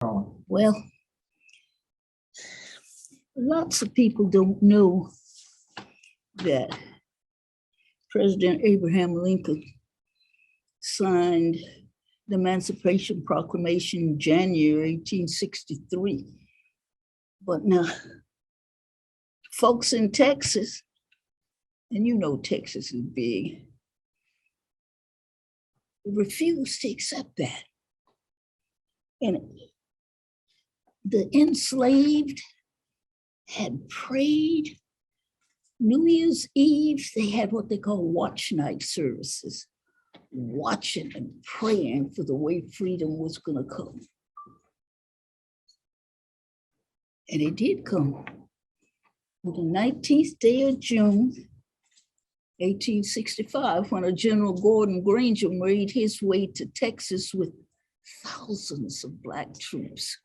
Well, lots of people don't know that President Abraham Lincoln signed the Emancipation Proclamation in January 1863. But now, folks in Texas, and you know Texas is big, refused to accept that. And the enslaved had prayed. New Year's Eve, they had what they call watch night services, watching and praying for the way freedom was going to come. And it did come. On the 19th day of June, 1865, when a General Gordon Granger made his way to Texas with thousands of Black troops.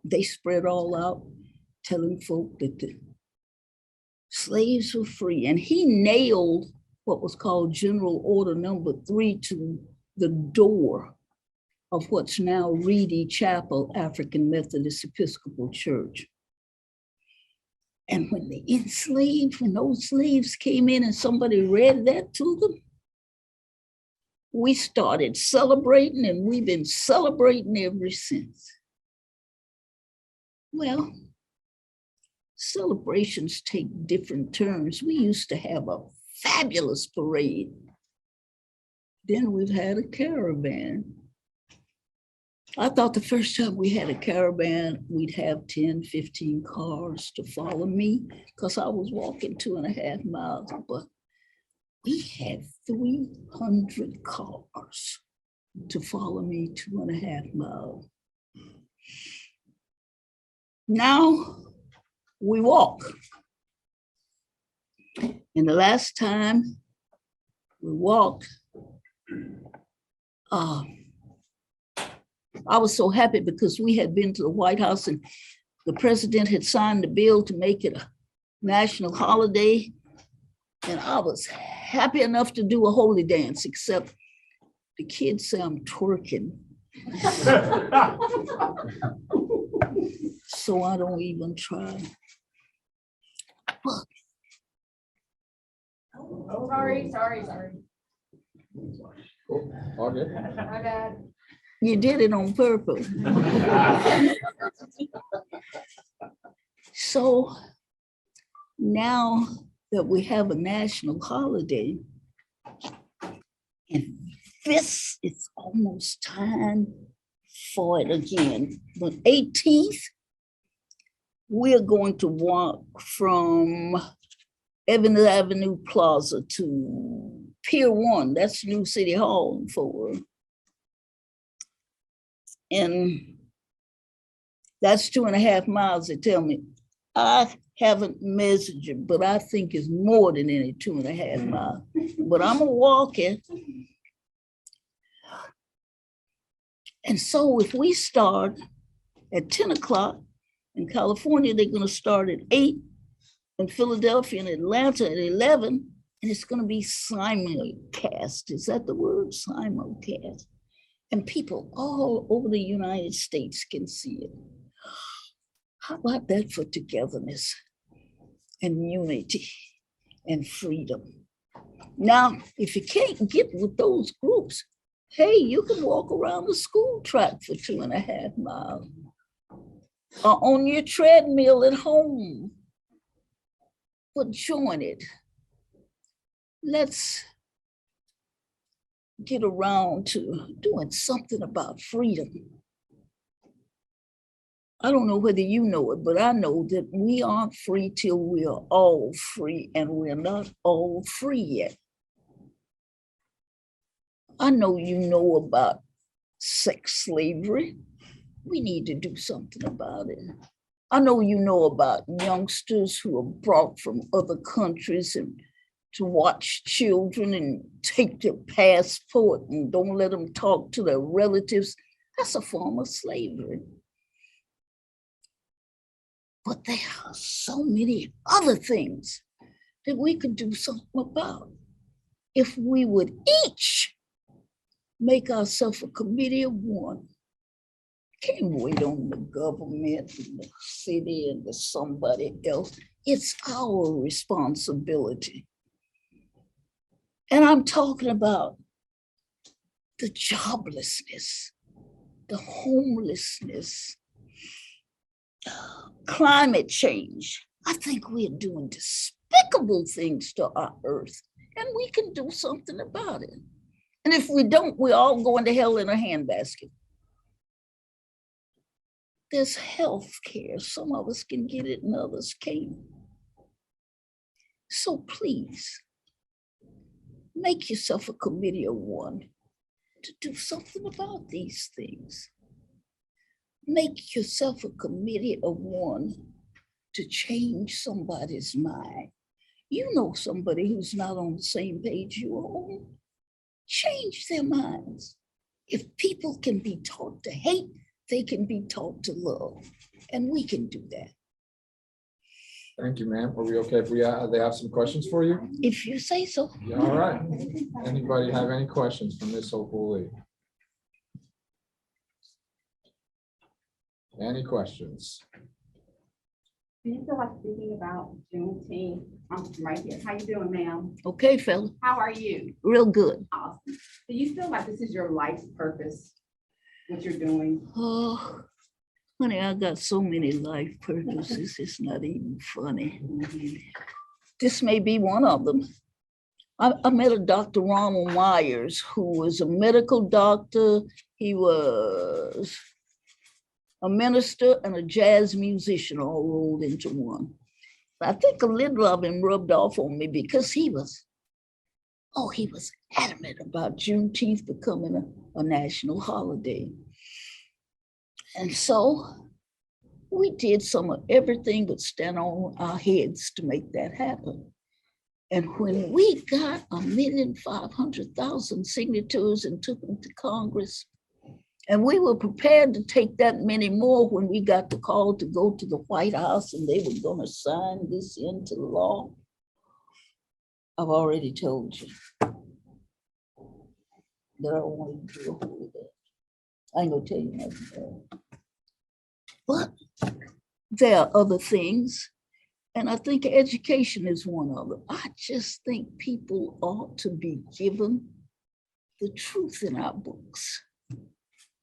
They spread all out, telling folk that the slaves were free. And he nailed what was called General Order Number 3 to the door of what's now Reedy Chapel African Methodist Episcopal Church. And when the enslaved, when those slaves came in and somebody read that to them, we started celebrating, and we've been celebrating ever since. Well, celebrations take different turns. We used to have a fabulous parade. Then we've had a caravan. I thought the first time we had a caravan, we'd have 10, 15 cars to follow me because I was walking 2.5 miles, but we had 300 cars to follow me 2.5 miles. Now we walk. And the last time we walked, I was so happy because we had been to the White House and the president had signed the bill to make it a national holiday. And I was happy enough to do a holy dance, except the kids say I'm twerking. So I don't even try. But Sorry. All good. My bad. you did it on purpose. So now that we have a national holiday, and this is almost time for it again. The 18th, we're going to walk from Evans Avenue Plaza to Pier 1, that's New City Hall in Fort Worth. And that's 2.5 miles, they tell me. I haven't measured it, but I think it's more than any 2.5 miles. But I'm gonna walk it. And so if we start at 10 o'clock, in California, they're gonna start at 8, in Philadelphia and Atlanta at 11, and it's gonna be simulcast. Is that the word? Simulcast. And people all over the United States can see it. How about that for togetherness and unity and freedom? Now, if you can't get with those groups, hey, you can walk around the school track for 2.5 miles. Or on your treadmill at home. But join it. Let's get around to doing something about freedom. I don't know whether you know it, but I know that we aren't free till we are all free, and we're not all free yet. I know you know about sex slavery. We need to do something about it. I know you know about youngsters who are brought from other countries and to watch children and take their passport and don't let them talk to their relatives. That's a form of slavery. But there are so many other things that we could do something about if we would each make ourselves a committee of one can't wait on the government and the city and the somebody else. It's our responsibility. And I'm talking about the joblessness, the homelessness, climate change. I think we're doing despicable things to our earth, and we can do something about it. And if we don't, we're all going to hell in a handbasket. There's health care. Some of us can get it and others can't. So please, make yourself a committee of one to do something about these things. Make yourself a committee of one to change somebody's mind. You know somebody who's not on the same page you are on. Change their minds. If people can be taught to hate, they can be taught to love, and we can do that. Thank you, ma'am. Are we okay if they have some questions for you? If you say so. Yeah, all right. Anybody have any questions for Ms. Opal Lee? Any questions? Do you feel like speaking about Juneteenth? I'm right here. How you doing, ma'am? Okay, fella. How are you? Real good. Awesome. Do you feel like this is your life's purpose, what you're doing? Oh, honey, I got so many life purposes. It's not even funny. This may be one of them. I met a Dr. Ronald Myers, who was a medical doctor. He was a minister and a jazz musician all rolled into one. I think a little of him rubbed off on me because he was adamant about Juneteenth becoming a national holiday. And so we did some of everything but stand on our heads to make that happen. And when we got 1,500,000 signatures and took them to Congress, and we were prepared to take that many more when we got the call to go to the White House and they were going to sign this into law. I've already told you that I don't want to do a whole lot. I ain't gonna tell you nothing. But there are other things, and I think education is one of them. I just think people ought to be given the truth in our books.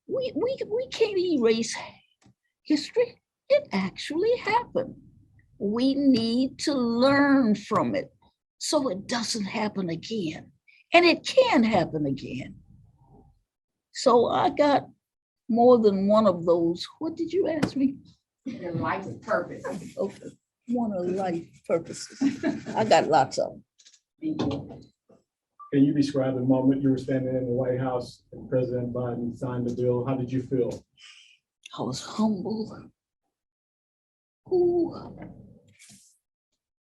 We can't erase history. It actually happened. We need to learn from it so it doesn't happen again. And it can happen again. So I got more than one of those. What did you ask me? Your life's purpose. Okay, one of life purposes. I got lots of them. Thank you. Can you describe the moment you were standing in the White House and President Biden signed the bill? How did you feel? I was humble. Ooh.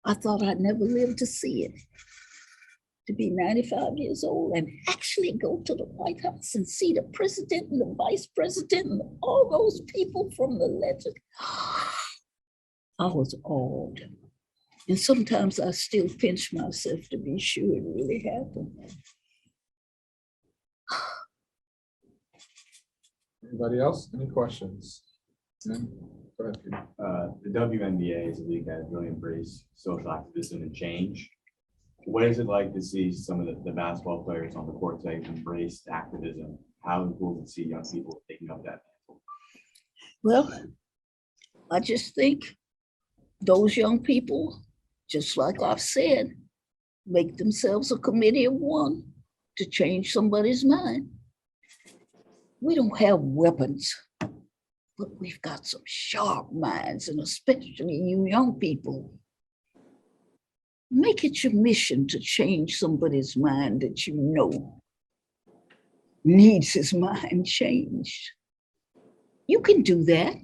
I thought I'd never live to see it. To be 95 years old and actually go to the White House and see the president and the vice president and all those people from the legend. I was awed. And sometimes I still pinch myself to be sure it really happened. Anybody else? Any questions? Go ahead, Peter. The WNBA is a league that has really embraced social activism and change. What is it like to see some of the basketball players on the court today embrace activism? How cool to see young people taking up that mantle? Well, I just think those young people, just like I've said, make themselves a committee of one to change somebody's mind. We don't have weapons, but we've got some sharp minds, and especially you young people. Make it your mission to change somebody's mind that you know needs his mind changed. You can do that.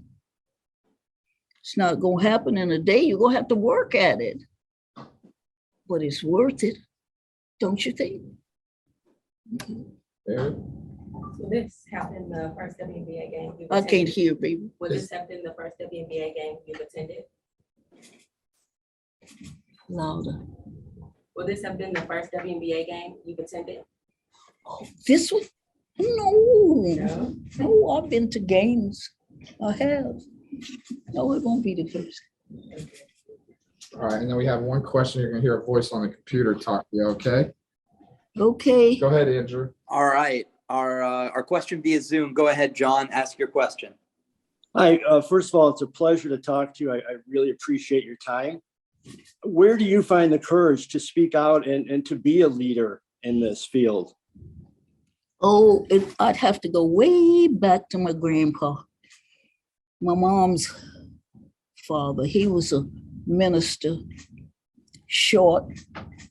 It's not going to happen in a day. You're going to have to work at it. But it's worth it, don't you think? David? Will this happen the first WNBA game you've I attended? can't hear, baby. Will this happen the first WNBA game you've attended? Louder. Will this have been the first WNBA game you've attended? Oh, this one? No. No. No, I've been to games I have. No, it won't be the first. All right, and then we have one question. You're gonna hear a voice on the computer talk to you, okay? Okay. Go ahead, Andrew. All right, our question via Zoom. Go ahead, John, ask your question. Hi, first of all, it's a pleasure to talk to you. I really appreciate your time. Where do you find the courage to speak out and to be a leader in this field? Oh, I'd have to go way back to my grandpa. My mom's father, he was a minister, short.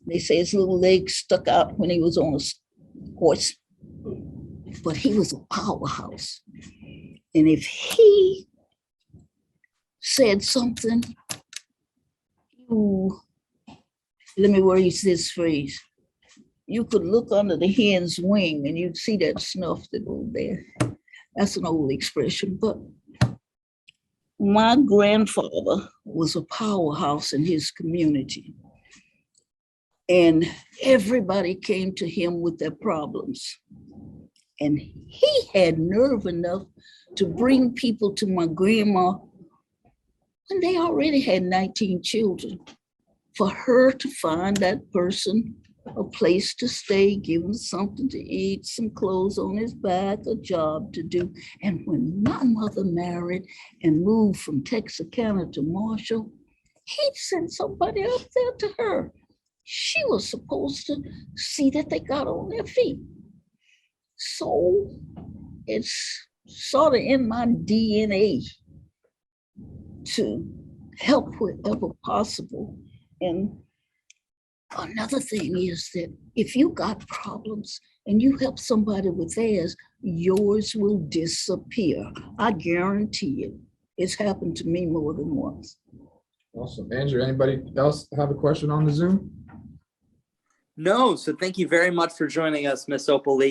They say his little legs stuck out when he was on a horse, but he was a powerhouse. And if he said something, let me use this phrase. You could look under the hen's wing and you'd see that snuff that was there. That's an old expression, but my grandfather was a powerhouse in his community. And everybody came to him with their problems. And he had nerve enough to bring people to my grandma when they already had 19 children, for her to find that person a place to stay, give him something to eat, some clothes on his back, a job to do. And when my mother married and moved from Texarkana to Marshall, he'd send somebody up there to her. She was supposed to see that they got on their feet. So it's sort of in my DNA to help wherever possible. And another thing is that if you got problems and you help somebody with theirs, yours will disappear. I guarantee it. It's happened to me more than once. Awesome. Andrew, anybody else have a question on the Zoom? No, so thank you very much for joining us, Miss Opal Lee.